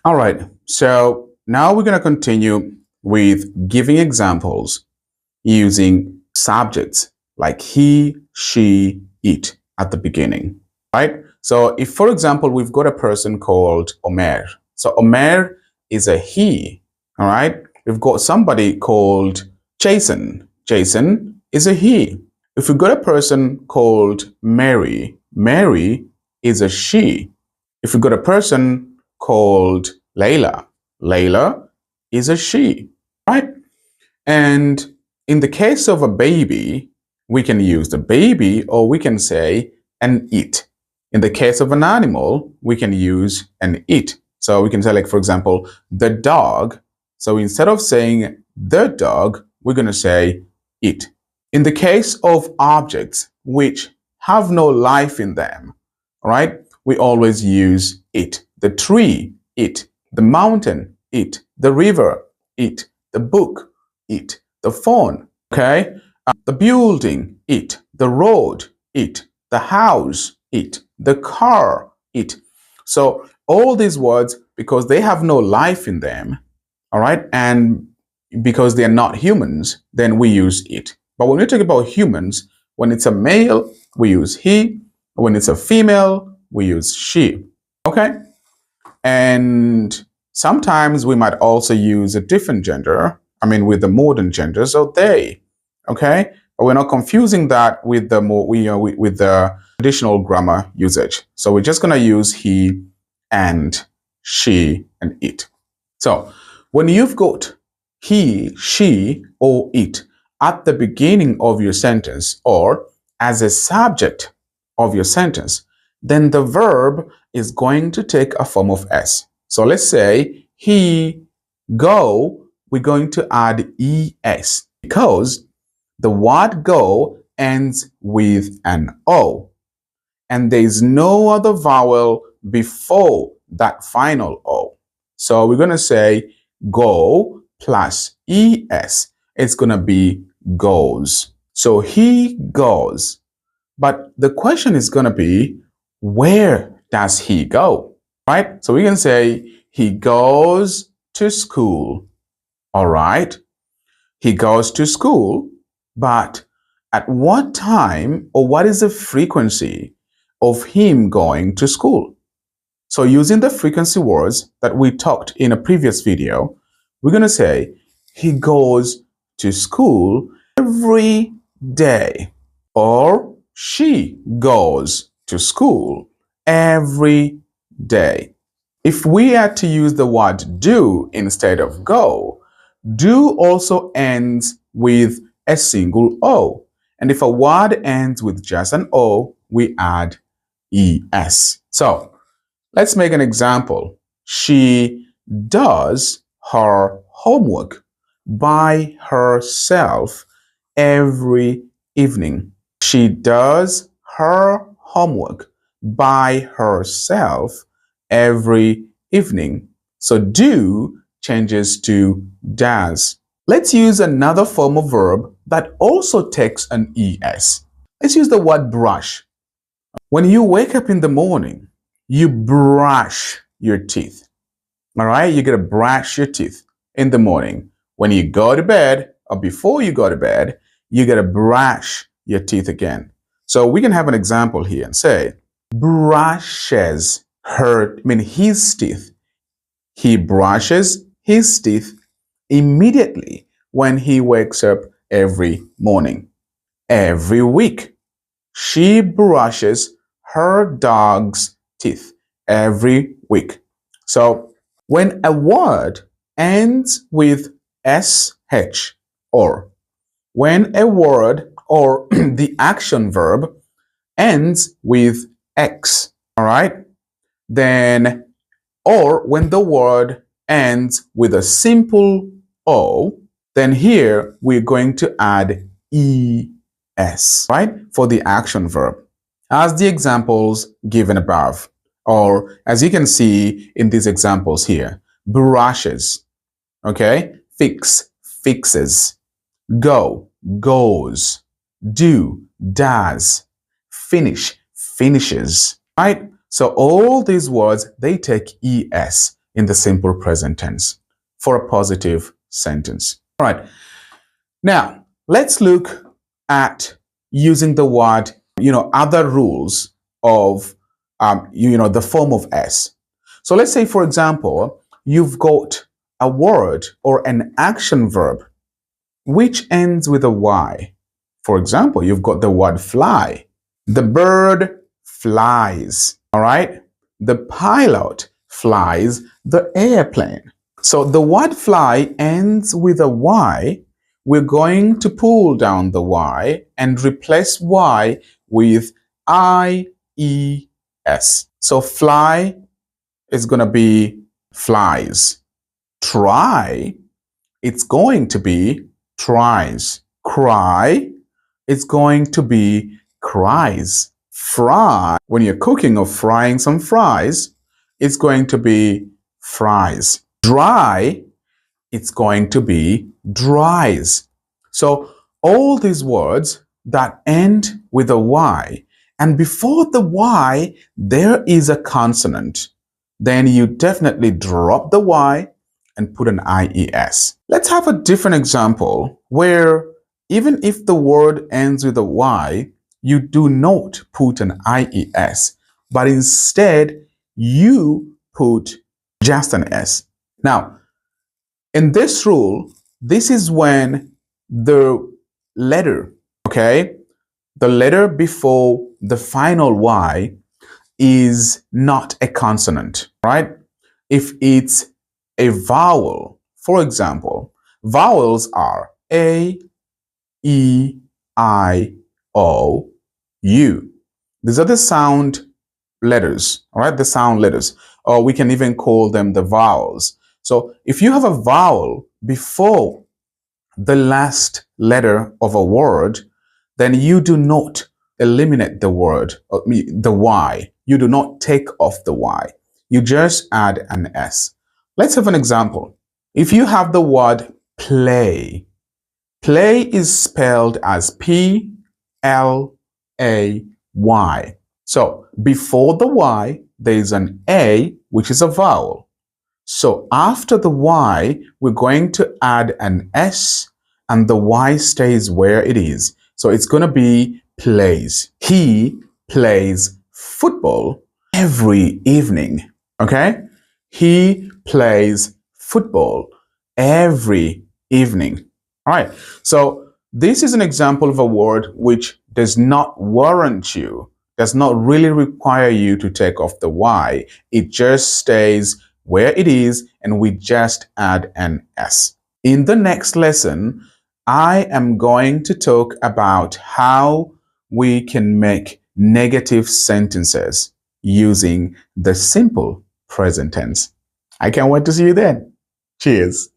All right, so now we're going to continue with giving examples using subjects like he, she, it at the beginning, right? So if, for example, we've got a person called Omer. So Omer is a he, all right? We've got somebody called Jason. Jason is a he. If we've got a person called Mary, Mary is a she. If we've got a person called Layla, Layla is a she, right? And in the case of a baby, we can use the baby or we can say an it. In the case of an animal, we can use an it. So we can say, like, for example, the dog. So instead of saying the dog, we're going to say it. In the case of objects which have no life in them, right, we always use it. The tree, it. The mountain, it. The river, it. The book, it. The phone, okay? The building, it. The road, it. The house, it. The car, it. So all these words, because they have no life in them, all right, and because they're not humans, then we use it. But when we talk about humans, when it's a male, we use he. When it's a female, we use she. Okay? And sometimes we might also use a different gender. I mean, with the modern gender, so they. Okay? But we're not confusing that with the with the traditional grammar usage. So we're just going to use he and she and it. So when you've got he, she, or it at the beginning of your sentence or as a subject of your sentence, then the verb is going to take a form of S. So let's say he go, we're going to add ES because the word go ends with an O and there is no other vowel before that final O. So we're going to say go plus ES. It's going to be goes. So he goes. But the question is going to be, where does he go? Right? So we can say he goes to school. All right. He goes to school, but at what time or what is the frequency of him going to school? So using the frequency words that we talked in a previous video, we're going to say he goes to school every day, or she goes to school every day. If we are to use the word do instead of go, do also ends with a single O. And if a word ends with just an O, we add ES. So let's make an example. She does her homework by herself every evening. She does her homework by herself every evening. So do changes to does. Let's use another form of verb that also takes an ES. Let's use the word brush. When you wake up in the morning, you brush your teeth. All right? You got to brush your teeth in the morning. When you go to bed or before you go to bed, you got to brush your teeth again. So we can have an example here and say, brushes his teeth. He brushes his teeth immediately when he wakes up every morning. Every week, she brushes her dog's teeth every week. So when a word ends with SH, or when a word or the action verb ends with X, all right, then, or when the word ends with a simple O, then here we're going to add ES, right, for the action verb, as the examples given above, or as you can see in these examples here. Brushes, okay, fix, fixes, go, goes, do, does, finish, finishes, right? So all these words, they take ES in the simple present tense for a positive sentence. All right. Now, let's look at using the word, other rules of, the form of S. So let's say, for example, you've got a word or an action verb which ends with a Y. For example, you've got the word fly. The bird flies. All right. The pilot flies the airplane. So the word fly ends with a Y. We're going to pull down the Y and replace Y with I-E-S. So fly is going to be flies. Try, it's going to be tries. Cry, it's going to be cries. Fry, when you're cooking or frying some fries, it's going to be fries. Dry, it's going to be dries. So all these words that end with a Y, and before the Y, there is a consonant, then you definitely drop the Y and put an IES. Let's have a different example where even if the word ends with a Y, you do not put an IES, but instead you put just an S. Now, in this rule, this is when the letter, the letter before the final Y is not a consonant, right? If it's a vowel, for example, vowels are A, E, I, O, U. These are the sound letters, all right? The sound letters, or we can even call them the vowels. So if you have a vowel before the last letter of a word, then you do not eliminate the word, the Y. You do not take off the Y. You just add an S. Let's have an example. If you have the word play, play is spelled as P-L-A-Y. So before the Y, there is an A, which is a vowel. So after the Y, we're going to add an S, and the Y stays where it is. So it's going to be plays. He plays football every evening. Okay? He plays football every evening. All right. So this is an example of a word which does not warrant you, does not really require you to take off the Y. It just stays where it is, and we just add an S. In the next lesson, I am going to talk about how we can make negative sentences using the simple present tense. I can't wait to see you then. Cheers.